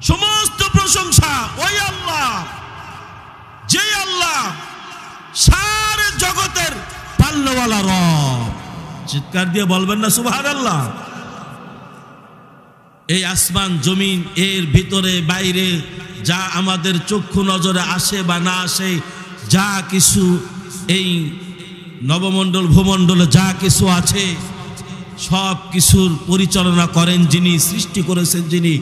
সমস্ত প্রশংসা ওই আল্লাহ, যে আল্লাহ সারা জগতের পাল্লাওয়ালা রব। চিৎকার দিয়ে বলবেন না সুবহানাল্লাহ। এই আসমান জমিন এর ভিতরে বাইরে যা আমাদের চক্ষু নজরে আসে বা না আসে, যা কিছু এই নবমণ্ডল ভূমণ্ডলে যা কিছু আছে, সব কিছুর পরিচালনা করেন যিনি, সৃষ্টি করেছেন যিনি,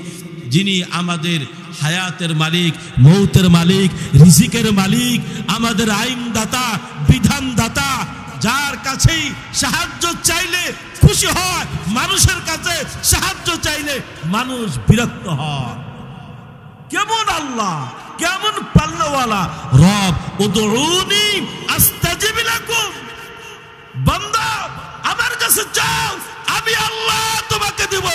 যিনি আমাদের হায়াতের মালিক, মৌতের মালিক, রিজিকের মালিক, আমাদের আইনদাতা, বিধানদাতা, যার কাছেই সাহায্য চাইলে খুশি হয়, মানুষের কাছে সাহায্য চাইলে মানুষ বিরক্ত হয়। কেমন আল্লাহ, কেমন পাল্লাওয়ালা রব। উদউনি আস্তাজিব লাকুম, বান্দা আমার কাছে চাও, আমি আল্লাহ তোমাকে দেব।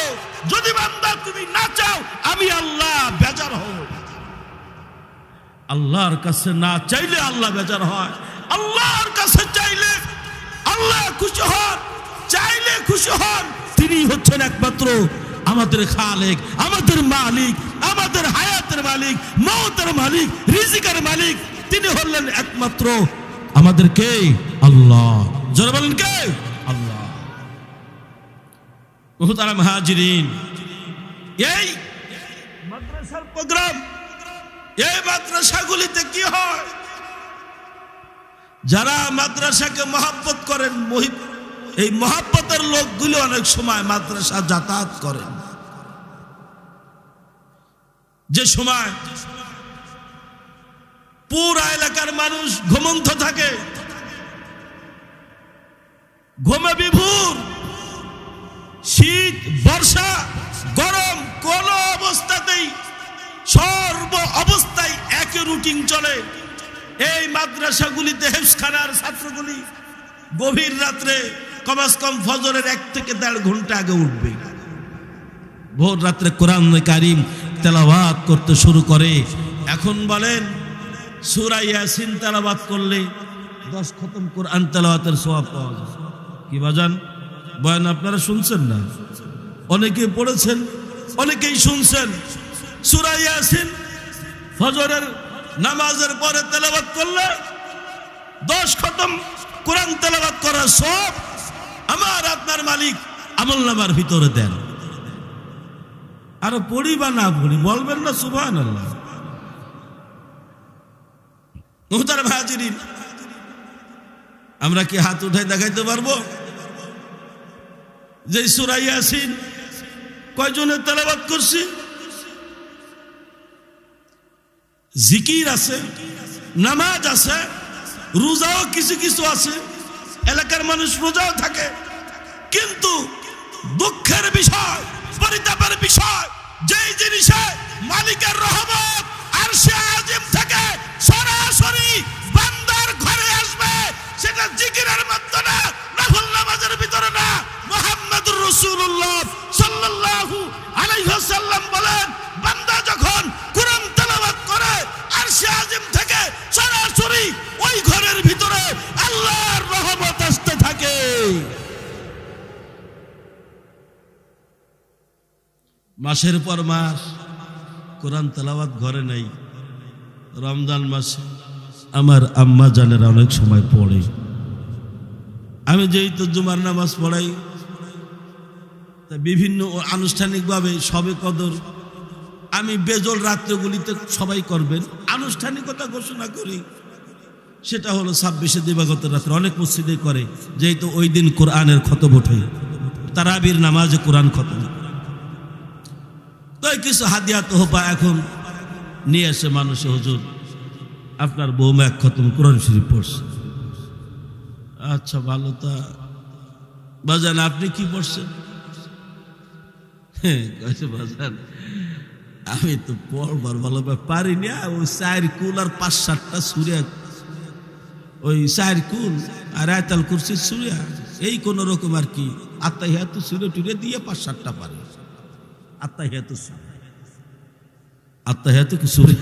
যদি বান্দা তুমি না চাও, আমি আল্লাহ বেজার হই। আল্লাহর কাছে না চাইলে আল্লাহ বেজার হয়, আল্লাহর কাছে চাইলে আল্লাহ খুশি হন, চাইলে খুশি হন। তিনি হচ্ছেন একমাত্র আমাদের খালেক, আমাদের মালিক, আমাদের হায়াতের মালিক, মওতের মালিক, রিজিকের মালিক। তিনি হলেন একমাত্র আমাদের কে? আল্লাহ। জোরে বলেন কে? আল্লাহ। মুহতারাম হাজিরিন, এই মাদ্রাসার প্রোগ্রাম, এই মাদ্রাসাগুলিতে কি হয়? যারা মাদ্রাসাকে মহব্বত করেন, এই মহব্বতের লোকগুলো অনেক সময় মাদ্রাসা যাতায়াত করেন। যে সময় পুরা এলাকার মানুষ ঘুমন্ত থাকে, ঘুমে বিভোর, শীত বর্ষা গরম, কোন অবস্থাতেই সর্ব অবস্থায় একই রুটিন চলে। এই মাদ্রাসাগুলিতে হেফজখানার ছাত্রগুলি গভীর রাত্রে কমস কম ফজরের 1 থেকে 1.5 ঘন্টা আগে উঠবে, ভোর রাত্রে কোরআন কারীম তেলাওয়াত করতে শুরু করে। এখন বলেন সূরা ইয়াসিন তেলাওয়াত করলে 10 খতম কোরআন তেলাওয়াতের সওয়াব পাওয়া যায়। কি বাজান, বয়ান আপনারা শুনছেন না? অনেকেই পড়েছেন, অনেকেই শুনছেন। সূরা ইয়াসিন ফজরের নামাজের পরে তেলাওয়াত করলে 10 খতম কোরআন তেলাওয়াত করার সওয়াব আমার আপনার মালিক আমলনামার ভিতরে দেন। আর পড়ি বা না পড়ি, বলবেন না সুবহানাল্লাহ। মুহতারাম হাজিরিন, আমরা কি হাত উঠাই দেখাইতে পারবো যে সূরা ইয়াসিন কয়জনের তেলাওয়াত করছি? জিকির আছে, নামাজ আছে, রোজাও কিছু কিছু আছে, এলাকার মানুষ রোজাও থাকে। কিন্তু দুঃখের বিষয়, পরিতাপের বিষয়, যেই জিনিসে মালিকের রহমত আরশে আজিম থেকে সরাসরি বান্দার ঘরে আসবে, সেটা জিকিরের মাধ্যমে, নফল নামাজের ভিতরে না। মুহাম্মদুর রাসূলুল্লাহ সাল্লাল্লাহু আলাইহি ওয়াসাল্লাম বলেন, বান্দা যখন কোরআন তেলাওয়াত করে আরশে আজিম থেকে সরাসরি ওই ঘরের ভিতরে আল্লাহর রহমত আসতে থাকে। মাসের পর মাস কোরআন তেলাওয়াত ঘরে নেই। রমজান মাসে আমার আম্মা জানেরা অনেক সময় পড়ে। আমি যেই তো জুমার নামাজ পড়াই, তা বিভিন্ন আনুষ্ঠানিকভাবে শবে কদর আমি বেজল রাত্রগুলিতে সবাই করবেন আনুষ্ঠানিকতা ঘোষণা করি। সেটা হলো 26শে দিবাগত রাত্রে অনেক মসজিদে করে, যেহেতু ওই দিন কোরআনের খতম ওঠে, তারাবির নামাজে কোরআন খতম। তো কিছু হাদিয়া তোহফা এখন নিয়ে আসে মানুষে, হুজুর আপনার বৌমা 1 খতম কোরআন শরীফ পড়ছে। আচ্ছা ভালো, তা বাজান আপনি কি পড়ছেন? বাজান আমি তো পড়বার ভালোভাবে পারি না, ওই 4 কুল আর 5-7টা সূরা, ওই 4 কুল আর আয়াতুল কুরসি সূরা, এই কোন রকম আর কি আত্তাহিয়াতু সূরা টুরে দিয়ে 5-7টা পারি। আত্তাহিয়াতু কি সূরা?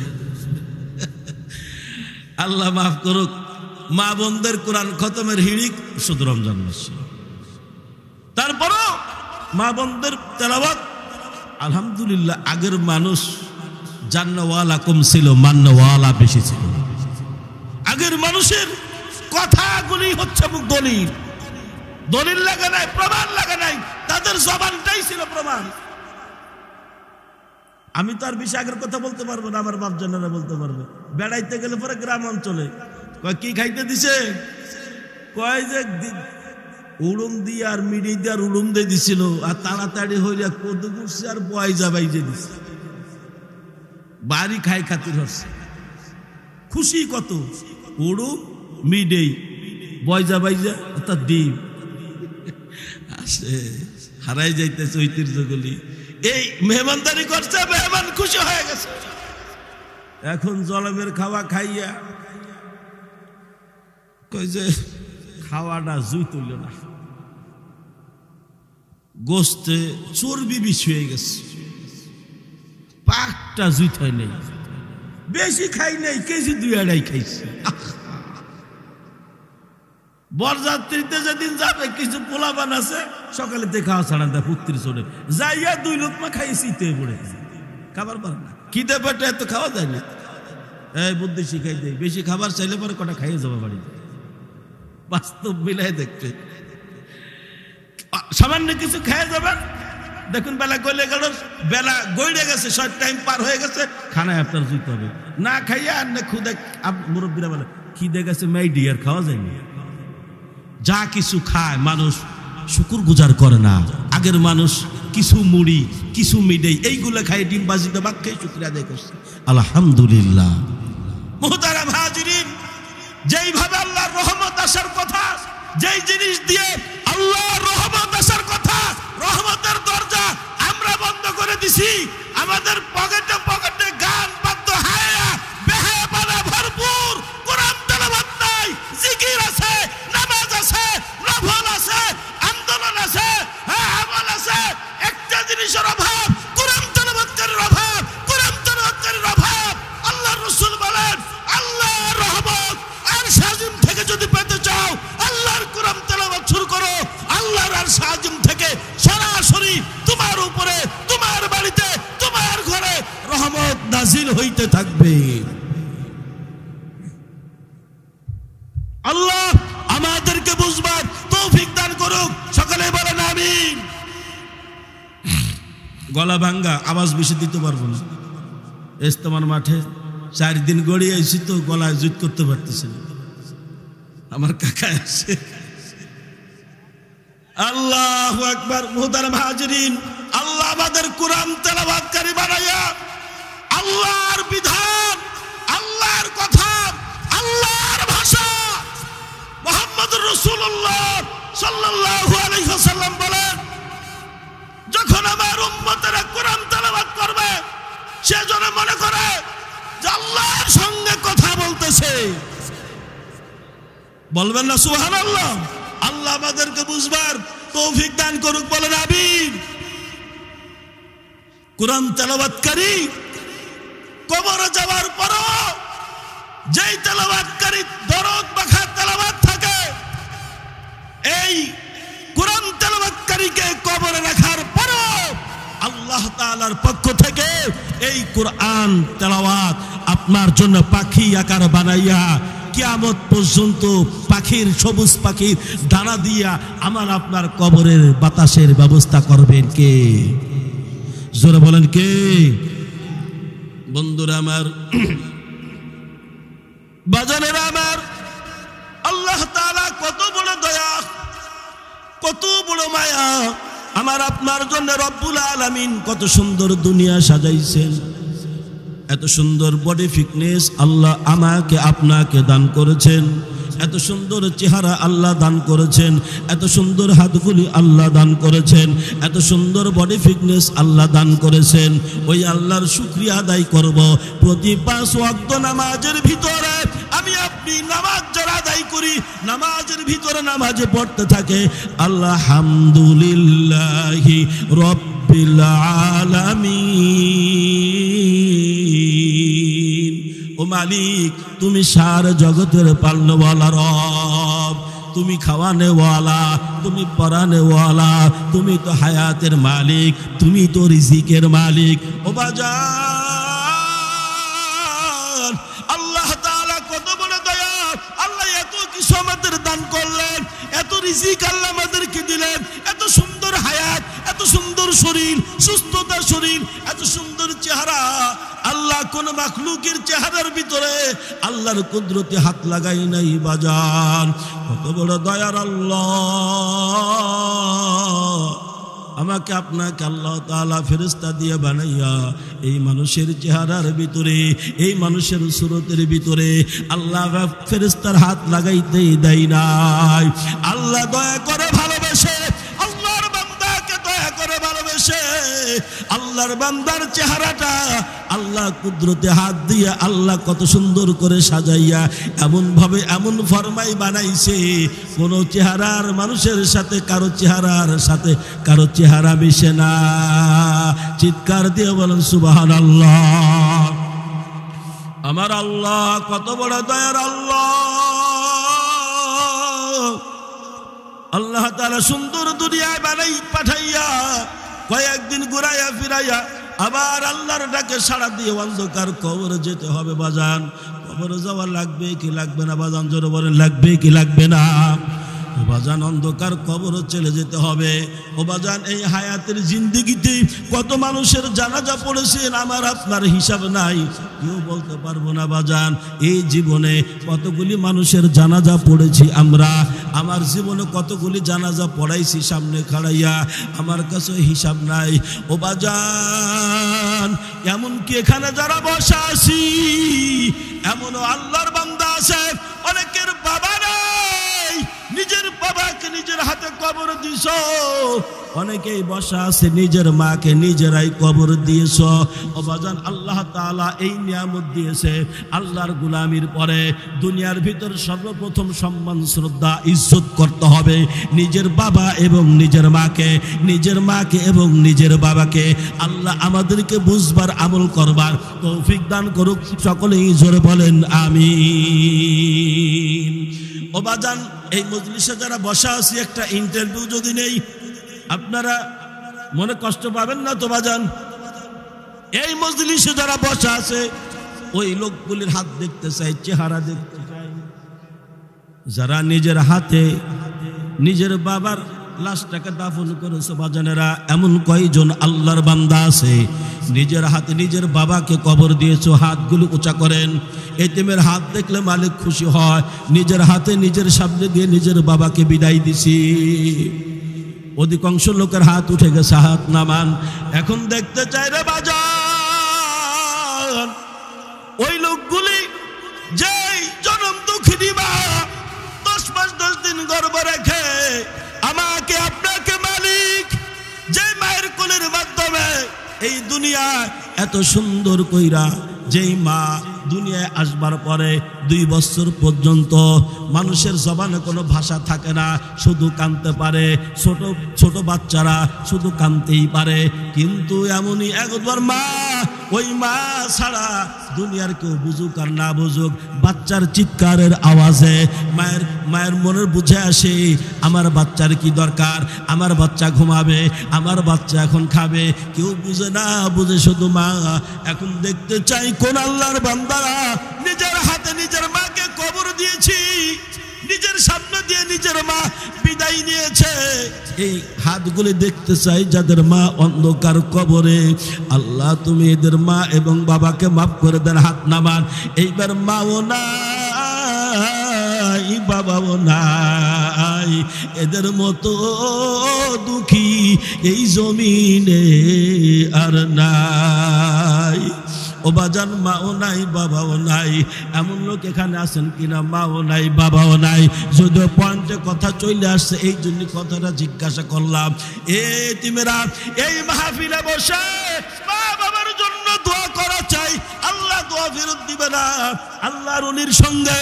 আল্লাহ মাফ করুক, মা বোনদের কোরআন খতমের হিড়িক শুধু রমজান মাসে। তারপরও মা বোনদের তেলাওয়াত আলহামদুলিল্লাহ আগের মানুষ জান্নাওয়ালা কম ছিল, মান্নাওয়ালা বেশি ছিল। আগের মানুষের কথাগুলি হচ্ছে দলিল, দলিল লাগে নাই, প্রমাণ লাগে নাই, তাদের জবানটাই ছিল প্রমাণ। আমি তো আর বেশি আগের কথা বলতে পারবো না, আমার বাপ জনেরা বলতে পারবে। বেড়াইতে গেলে পরে গ্রাম অঞ্চলে কয় কি খাইতে দিছে, কয় যে উড়ুম দিয়ে আর মিডি দিয়ে আর উড়ুম দিয়ে দিছিল, আর তাড়াতাড়ি হইয়া কদু করছে আর বয়জা বাইজে দিছে, বাড়ি খাই খাতির হচ্ছে। খুশি কত, উড়ুম মিডেই বয়জা বাইজা অর্থাৎ ডিম আসে, হারাই যাইতেছে ঐতিহ্যগুলি। এই মেহমানদারি করছে, মেহমান খুশি হয়ে গেছে। এখন জলমের খাওয়া খাইয়া কই যে খাওয়াটা জুই তুলল না, গোস্তে চর্বি বেশি হয়ে গেছে, পাকটা জুই হয় নেই, বেশি খাই নাই, কেজি 2-2.5 খাইছে। বরযাত্রীতে যেদিন যাবে কিছু পোলাবান আছে, সকালে দিয়ে খাওয়া ছাড়া দেয় পুত্রি চড়ে যাইয়া 2 লোকমা খাইয়ে শীতে পড়ে খাবার পারে না, খিদে পেটে এত খাওয়া যায় না। এই বুদ্ধি শিখাই দেয়, বেশি খাবার চাইলে পরে কটা খাইয়ে যাবে বাড়িতে। বাস্তব মিলাই দেখতে সামান্য কিছু খেয়ে যাবেন, দেখুন বেলা গলে গেল, বেলা গড়ে গেছে, সব টাইম পার হয়ে গেছে, খানায় আপনার জুইতে হবে না খাইয়া। আর না খুদে মুরব্বীরা বলে খিদে গেছে মেয়েডি, আর খাওয়া যায়নি। যা কিছু খায় মানুষ শুকুর গুজার করে না। আগের মানুষ কিছু মুড়ি, কিছু মিডেই এইগুলো খায়, ডিম বাজিতে ভাত খেয়ে শুকরিয়া আদায় করছে, আলহামদুলিল্লাহ। মুহতারাম হাজিরিন, যেইভাবে আল্লাহর রহমত আসার কথা, যেই জিনিস দিয়ে আল্লাহর রহমত আসার কথা, রহমতের দরজা আমরা বন্ধ করে দিছি। আমাদের পকেটে পকেটে গান বাদ্য হায়া বেহায়া পানা ভরপুর, কোরআন তেলাওয়াত নাই, জিকির আছে, নামাজ আছে, নফল আছে, আন্দোলন আছে, আমল আছে। একটা জিনিসের অভাব, কোরআন তেলাওয়াতকারীর অভাব, কোরআন তেলাওয়াতকারীর অভাব। আল্লাহর রাসূল বলেন, আল্লাহর রহমত আরশ আজিম থেকে যদি পেতে চাও, আল্লাহর কোরআন তেলাওয়াত শুরু করো। আল্লাহর আরশ আজিম থেকে সরাসরি তোমার উপরে, তোমার বাড়িতে, তোমার ঘরে রহমত নাজিল হইতে থাকবে। আল্লাহ আমাদেরকে বুঝবার তৌফিক দান করুক, সকলে বলেন আমিন। গলা ভাঙ্গা, আওয়াজ বেশি দিতে পারবো না। ইজতেমার মাঠে 4 দিন গড়িয়ে আইছি তো গলায় জুত করতে পারতেছি না। আমার কাকা আছে। আল্লাহু আকবার। মুহতারাম হাজিরিন, আল্লাহ আমাদের কোরআন তেলাওয়াতকারী বানায়া আল্লাহর বিধান, আল্লাহর কথা, আল্লাহর ভাষা, মুহাম্মদুর রাসূলুল্লাহ সাল্লাল্লাহু আলাইহি ওয়াসাল্লাম বলেন, যখন আমার উম্মতেরা কোরআন তেলাওয়াত করবে, সে যেন মনে করে যে আল্লাহর সঙ্গে কথা বলতেছে। বলবেন না সুবহানাল্লাহ? আল্লাহ আমাদেরকে বুঝবার তৌফিক দান করুক, বলেন আমিন। কোরআন তেলাওয়াতকারী কবরে যাওয়ার পরও যেই তেলাওয়াতকারী দরদ মাখা তেলাওয়াত থাকে, এই কোরআন তেলাওয়াতকারীকে কবরে রাখার পরও আল্লাহ তাআলার পক্ষ থেকে এই কোরআন তেলাওয়াত আপনার জন্য পাখি আকার বানাইয়া কিয়ামত পর্যন্ত পাখির, সবুজ পাখির দানা দিয়া আমার আপনার কবরের বাতাসের ব্যবস্থা করবেন কে? জোরে বলেন কে? বন্ধুরা আমার, বাজানেরা আমার, আল্লাহ তাআলা কত বড় দয়া, কত বড় মায়া আমার আপনার জন্য। রব্বুল আলামিন কত সুন্দর দুনিয়া সাজাইছেন, এত সুন্দর বডি ফিটনেস আল্লাহ আমাকে আপনাকে দান করেছেন, এত সুন্দর চেহারা আল্লাহ দান করেছেন, এত সুন্দর হাতগুলি আল্লাহ দান করেছেন, এত সুন্দর বডি ফিটনেস আল্লাহ দান করেছেন। ওই আল্লাহর শুকরিয়া আদায় করব। প্রতি 5 ওয়াক্ত নামাজের ভিতরে আমি আপনি নামাজ যারা আদায় করি, নামাজের ভিতরে নামাজে পড়তে থাকে আলহামদুলিল্লাহি রাব্বিল আলামিন। ও মালিক, তুমি সারা জগতের পালনেওয়ালা রব, তুমি খাওয়ানেওয়ালা, তুমি পরানেওয়ালা, তুমি তো হায়াতের মালিক, তুমি তো রিজিকের মালিক। ও বাজান, বাজান, আল্লাহ তাআলা কত বড় দয়া, আল্লাহ এত কিছু আমাদের দান করলেন, এত রিজিক আল্লাহ আমাদেরকে দিলেন, এত সুন্দর হায়াত, এত সুন্দর শরীর, সুস্থতার শরীর, এত সুন্দর চেহারা। আল্লাহ কোন মাখলুকের চেহারার ভিতরে আল্লাহর কুদরতে হাত লাগাই নাই বাজান। কত বড় দয়ার আল্লাহ, আমাকে আপনাকে আল্লাহ তাআলা ফেরেশতা দিয়ে বানাইয়া এই মানুষের চেহারার ভিতরে, এই মানুষের সুরতের ভিতরে আল্লাহ ফেরেশতার হাত লাগাইতেই দেয় নাই। আল্লাহ দয়া করে ভালোবেসে, আল্লাহর বান্দাকে দয়া করে ভালোবেসে আল্লাহর বান্দার চেহারাটা আল্লাহ কুদরতে হাত দিয়ে আল্লাহ কত সুন্দর করে সাজাইয়া এমন ভাবে এমন ফরমাই বানাইছে, কোন চেহারার মানুষের সাথে কারো চেহারার সাথে কারো চেহারা মিশে না। চিৎকার দিয়ে বলেন সুবহানাল্লাহ। আমার আল্লাহ কত বড় দয়ার আল্লাহ। আল্লাহ তাআলা সুন্দর দুনিয়ায় বানাই পাঠাইয়া কয়েকদিন ঘুরাইয়া ফিরাইয়া আবার আল্লাহর ডাকে সাড়া দিয়ে অন্ধকার কবরে যেতে হবে বাজান। কবরে যাওয়া লাগবে কি লাগবে না বাজান? জোরে বলেন লাগবে কি লাগবে না? ও বাজান, অন্ধকার কবরে চলে যেতে হবে। ও বাজান, এই হায়াতের জিন্দেগিতে কত মানুষের জানাজা পড়েছেন আমার আপনার হিসাব নাই, কেউ বলতে পারবো না বাজান। এই জীবনে কতগুলি মানুষের জানাজা পড়েছি আমরা, আমার জীবনে কতগুলি জানাজা পড়াইছি সামনে খাড়াইয়া, আমার কাছে হিসাব নাই। ও বাজান, এমনকি এখানে যারা বসা আছি এমনও আল্লাহর বান্দা আছে অনেকের বাবা নাই, নিজের বাবাকে নিজের হাতে কবর দিছ। অনেকেই বসা আছে নিজের মাকে নিজেরাই কবর দিয়েছ। ও বাজান, আল্লাহ তাআলা এই নিয়ামত দিয়েছে। আল্লাহর গোলামির পরে দুনিয়ার ভিতর সর্বপ্রথম সম্মান শ্রদ্ধা ইজ্জত করতে হবে নিজের বাবা এবং নিজের মাকে, নিজের মাকে এবং নিজের বাবাকে। আল্লাহ আমাদেরকে বুঝবার আমল করবার তৌফিক দান করুক। সকলেই জোরে বলেন আমিন। ও বাজান, এই মজলিসে যারা বসা আছি একটা ইন্টারভিউ যদি নেই, আপনারা মনে কষ্ট পাবেন না তো বাজান? এই মজলিসে যারা বসা আছে ওই লোকগুলির হাত দেখতে চাই, চেহারা দেখতে চাই। যারা নিজের হাতে নিজের বাবার লাশটাকে দাফন করেছে বাজানেরা, এমন কয়জন আল্লাহর বান্দা আছে নিজের হাতে নিজের বাবাকে কবর দিয়েছো? হাতগুলো উঁচা করেন। এতিমের হাত দেখলে মালিক খুশি হয়। নিজের হাতে নিজের সামনে দিয়ে নিজের বাবাকে বিদায় দিছি। অধিকাংশ লোকের হাত উঠে গেছে, হাত নামান। এখন দেখতে চাই রে বাজান ওই লোকগুলি যেই জনম দুঃখিনী মা 10 মাস 10 দিন গর্ভ রেখে আমাকে আপনাকে মালিক যে মায়ের কোলের মাধ্যমে এই দুনিয়া এত সুন্দর কইরা, যেই মা দুনিয়ায় আসবার পরে 2 বছর পর্যন্ত মানুষের জবানে কোনো ভাষা থাকে না, শুধু কাঁদতে পারে। ছোট ছোট বাচ্চারা শুধু কাঁদতেই পারে। কিন্তু এমনই একবার মা, ওই মা ছাড়া দুনিয়ার কেউ বুঝুক আর না বুঝুক, বাচ্চার চিৎকারের আওয়াজে মায়ের মনের বুঝে আসে আমার বাচ্চার কি দরকার, আমার বাচ্চা ঘুমাবে, আমার বাচ্চা এখন খাবে। কেউ বুঝে না, বুঝে শুধু মা। এখন দেখতে চাই কোন আল্লাহর বান্দারা নিজের হাতে নিজের মাকে কবর দিয়েছি, নিজের সামনে দিয়ে নিজের মা বিদায় নিয়েছে। এই হাতগুলি দেখতে চাই যাদের মা অন্ধকার কবরে। আল্লাহ তুমি এদের মা এবং বাবাকে মাফ করে দেন। হাত নামান। এইবার মাও নাই, বাবাও নাই, এদের মতো দুঃখী এই জমিনে আর নাই। ও বাজান, মাও নাই বাবাও নাই, এমন লোক এখানে আছেন কিনা মাও নাই বাবাও নাই? যদিও পয়েন্টে কথা চলে আসছে, এই জন্য কথাটা জিজ্ঞাসা করলাম। এতিমেরা এই মাহফিলে বসে মা বাবার জন্য দোয়া করা চাই, আল্লাহ দোয়া ফেরত দিবে না। আল্লাহর ওলির সঙ্গে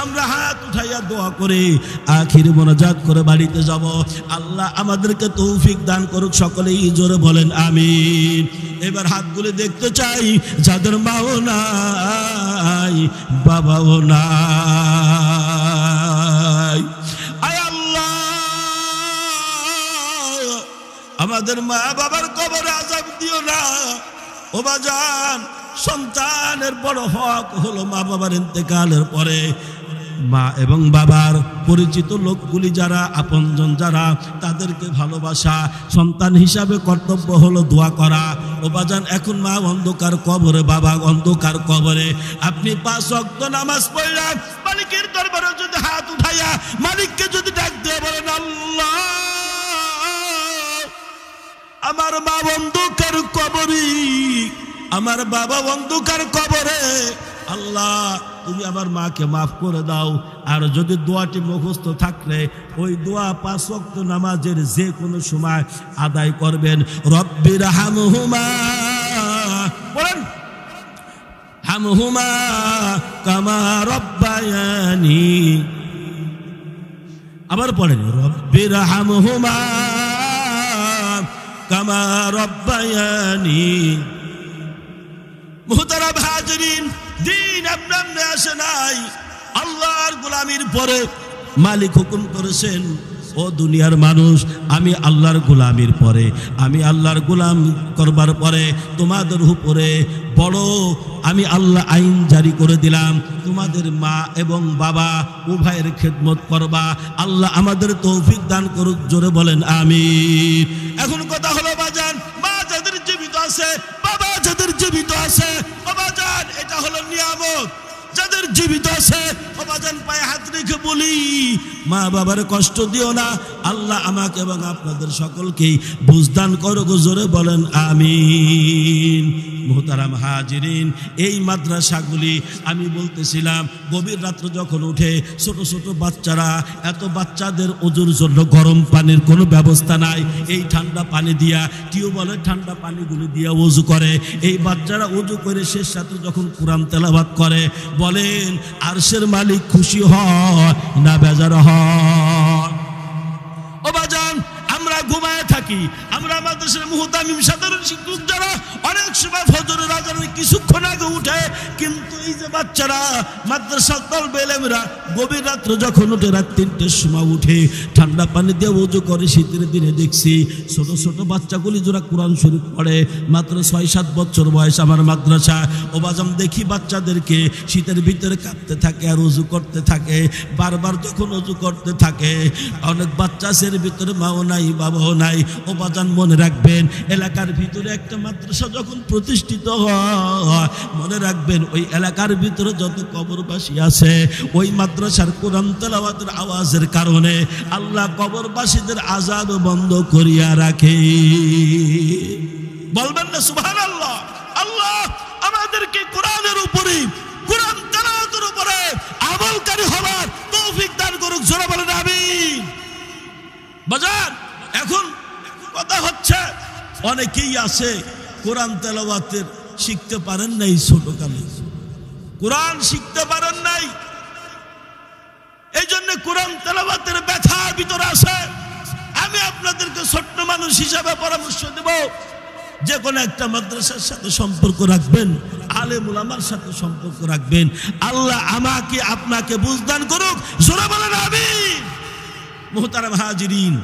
আমরা হাত উঠাইয়া দোয়া করে আখির মোনাজাত করে বাড়িতে যাব। আল্লাহ আমাদেরকে তৌফিক দান করুক। সকলেই জোরে বলেন আমিন। এবার হাতগুলো দেখতে চাই যাদের মাও নাই বাবাও নাই। আয় আল্লাহ, আমাদের মা বাবার কবরে আযাব দিও না। ও বাজান, সন্তান ইন্তেকালের বড় হক হলো মা বাবার ইন্তেকালের পরে মা এবং বাবার পরিচিত লোকগুলি যারা আপনজন যারা তাদেরকে ভালোবাসা, সন্তান হিসাবে কর্তব্য হলো দোয়া করা। ও বাজান, এখন মা অন্ধকার কবরে, বাবা অন্ধকার কবরে, আপনি 5 ওয়াক্ত নামাজ পড়া মালিকের দরবারে যদি হাত উঠাইয়া মালিককে যদি ডাক দিয়ে বলেন, আল্লাহ আমার মা অন্ধকার কবরে, আমার বাবা অন্ধকার কবরে, আল্লাহ তুমি আমার মাকে মাফ করে দাও। আর যদি দোয়াটি মুখস্থ থাকলে ওই দোয়া 5 ওয়াক্ত নামাজের যে কোনো সময় আদায় করবেন। রব্বির হামহুমা, বলেন হামহুমা কামা রব্বায়ানি, আবার পড়েন রব্বির হামহুমা কামা রব্বায়ানি। মুহতারাম হাজিরিন, দিন আপনার আসে নাই, আল্লাহর গোলামির পরে মালিক হুকুম করেছেন, ও দুনিয়ার মানুষ, আমি আল্লাহর গোলামির পরে, আমি আল্লাহর গোলাম করবার পরে তোমাদের উপরে বড় আমি আল্লাহ আইন জারি করে দিলাম, তোমাদের মা এবং বাবা উভয়ের খেদমত করবা। আল্লাহ আমাদের তৌফিক দান করুক, জোরে বলেন আমিন। এখন কথা হলো বাজান, মা যাদের জীবিত আছে, বাবা যাদের জীবিত আছে, ও বাজান এটা হলো নিয়ামত। যাদের জীবিত আছে ও বাজান পায়ে হাত রেখে বলি, মা বাবার কষ্ট দিও না, আল্লাহ আমাকে এবং আপনাদের সকলকেই বুঝদান করুক, জোরে বলেন আমিন। মুহতারাম হাজিরিন, এই মাদ্রাসাগুলি আমি বলতেছিলাম গভীর রাত্রে যখন উঠে ছোট ছোট বাচ্চারা, এত বাচ্চাদের ওজুর জন্য গরম পানির কোনো ব্যবস্থা নাই, এই ঠান্ডা পানি দিয়া টিউবওয়েলের ঠান্ডা পানিগুলি দিয়া ওযু করে। এই বাচ্চারা ওযু করে শেষ সাথে যখন কোরআন তেলাওয়াত করে, বলেন আরশের মালিক খুশি হয় না বেজার হয়? ও বাজান, আমরা ঘুমায় থাকি, আমরা মাদ্রাসার মুহতামিম সাধারণ শিক্ষক যারা অনেক সময় ফজরের আজানের কিছুক্ষণ আগে উঠে, কিন্তু এই যে বাচ্চারা মাদ্রাসার তলবে এলেমরা গভীর রাত্রে যখন উঠে, রাত 3টের সময় উঠে ঠান্ডা পানি দিয়ে ওযু করে। শীতের দিনে দেখছি ছোট ছোট বাচ্চাগুলি যারা কোরআন শরীফ পড়ে, মাত্র 6-7 বছর বয়স আমার মাদ্রাসা। ও বাজান, দেখি বাচ্চাদেরকে শীতের ভিতরে কাঁপতে থাকে আর ওযু করতে থাকে, বারবার যখন ওযু করতে থাকে, অনেক বাচ্চা এর ভিতরে মাও নাই বাবাও নাই। ও বাজান, মনে রাখবেন এলাকার ভিতরে একটা মাদ্রাসা যখন প্রতিষ্ঠিত হয়, মনে রাখবেন ওই এলাকার ভিতরে যত কবরবাসী আছে, ওই মাদ্রাসার কোরআন তেলাওয়াতের আওয়াজের কারণে আল্লাহ কবরবাসীদের আযাব বন্ধ করিয়া রাখে। বলবেন না সুবহানাল্লাহ? আল্লাহ আমাদেরকে কোরআনের উপরে, কোরআন তেলাওয়াতের উপরে আমলকারী হবার তৌফিক দান করুক, জোরে বলেন আমিন। বাজার, এখন কথা হচ্ছে অনেকেই আছে কোরআন তেলাওয়াতের শিখতে পারেন নাই, ছোটকালে কোরআন শিখতে পারেন নাই, এই জন্য কোরআন তেলাওয়াতের ব্যথা ভিতরে আছে। আমি আপনাদেরকে ছোট্ট মানুষ হিসাবে পরামর্শ দেব, যে কোনো একটা মাদ্রাসার সাথে সম্পর্ক রাখবেন, আলেম উলামার সাথে সম্পর্ক রাখবেন। আল্লাহ আমাকে আপনাকে বুঝদান করুক, জোরে বলেন আমিন। মুহতারাম হাজিরিন,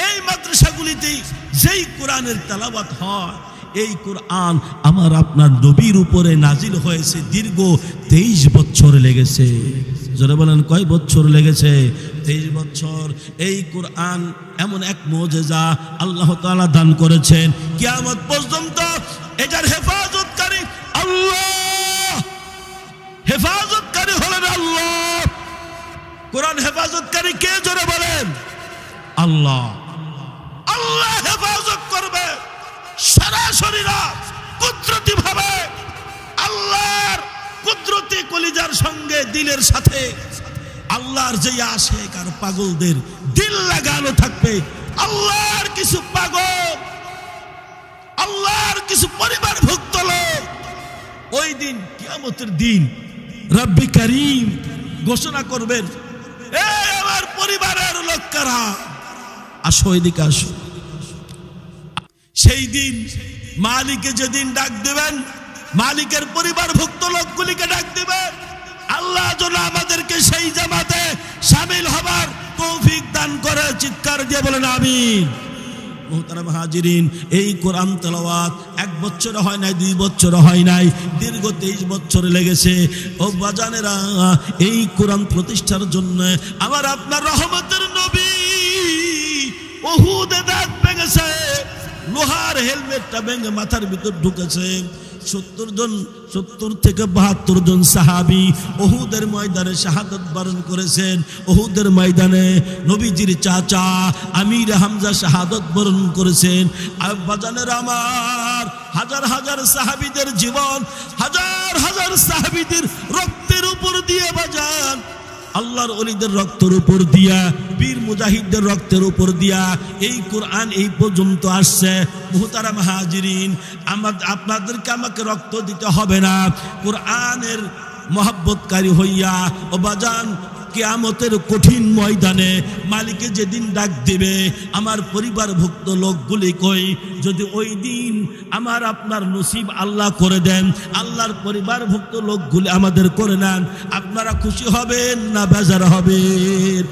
এই মাদ্রাসাগুলিতে যেই কোরআনের তেলাওয়াত হয়, এই কোরআন আমার আপনার নবীর উপরে নাজিল হয়েছে, দীর্ঘ 23 বছর লেগেছে। জোরে বলেন কয় বছর লেগেছে? 23 বছর। এই কোরআন এমন এক মুজিজা আল্লাহ তাআলা দান করেছেন, কিয়ামত পর্যন্ত এটার হেফাজতকারী আল্লাহ, হেফাজতকারী হলেন আল্লাহ। কোরআন হেফাজতকারী কে? জোরে বলেন আল্লাহ। আল্লাহ হেফাজত করবে সরাসরি না, কুদরতি ভাবে। আল্লাহর কুদরতি কলিজার সঙ্গে দিলের সাথে আল্লাহর যে আশিক আর পাগলদের দিল লাগানো থাকবে। আল্লাহর কিছু পাগল, আল্লাহর কিছু পরিবারভুক্ত লোক ওই দিন কিয়ামতের দিন রব্বি করিম ঘোষণা করবেন, এই আমার পরিবারের লোকেরা আসো, এদিকে আসো। সেই দিন মালিকে যেদিন ডাক দেবেন, মালিকের পরিবারভুক্ত লোকগুলিকে ডাক দেবেন। আল্লাহ যেন আমাদেরকে সেই জামাতে শামিল হবার তৌফিক দান করে। চিৎকার দিয়ে বলেন আমিন। মুহতারাম হাজিরিন, এই কোরআন তেলাওয়াত 1 বছর হয় নাই, 2 বছর হয় নাই, দীর্ঘ 23 বছর লেগেছে। ও বাজানেরা, এই কোরআন প্রতিষ্ঠার জন্য আমার আপনার রহমতের নবী উহুদে দাঁত ভেঙেছে, লোহার হেলমেটটা ভেঙে মাথার ভিতর ঢুকেছে। 70 থেকে 72 জন সাহাবী উহুদের ময়দানে শাহাদাত বরণ করেছেন। উহুদের ময়দানে নবীজির চাচা আমির হামজা শাহাদাত বরণ করেছেন। আর বাজানের আমার হাজার হাজার সাহাবীদের জীবন, হাজার হাজার সাহাবীদের রক্তের উপর দিয়ে বাজান, আল্লাহর ওলিদের রক্তের উপর দিয়া, বীর মুজাহিদদের রক্তের উপর দিয়া এই কোরআন এই পর্যন্ত আসছে। মুহতারাম হাজিরিন, আপনাদেরকে আমাকে রক্ত দিতে হবে না, কোরআনের মহব্বতকারী হইয়া ও বাজান কিয়ামতের কঠিন ময়দানে মালিকে যেদিন ডাক দিবে, আমার পরিবারভুক্ত লোকগুলি কই, যদি ওই দিন আমার আপনার নসিব আল্লাহ করে দেন, আল্লাহর পরিবারভুক্ত লোকগুলি আমাদের করে নেন, আপনারা খুশি হবেন না বেজার হবেন?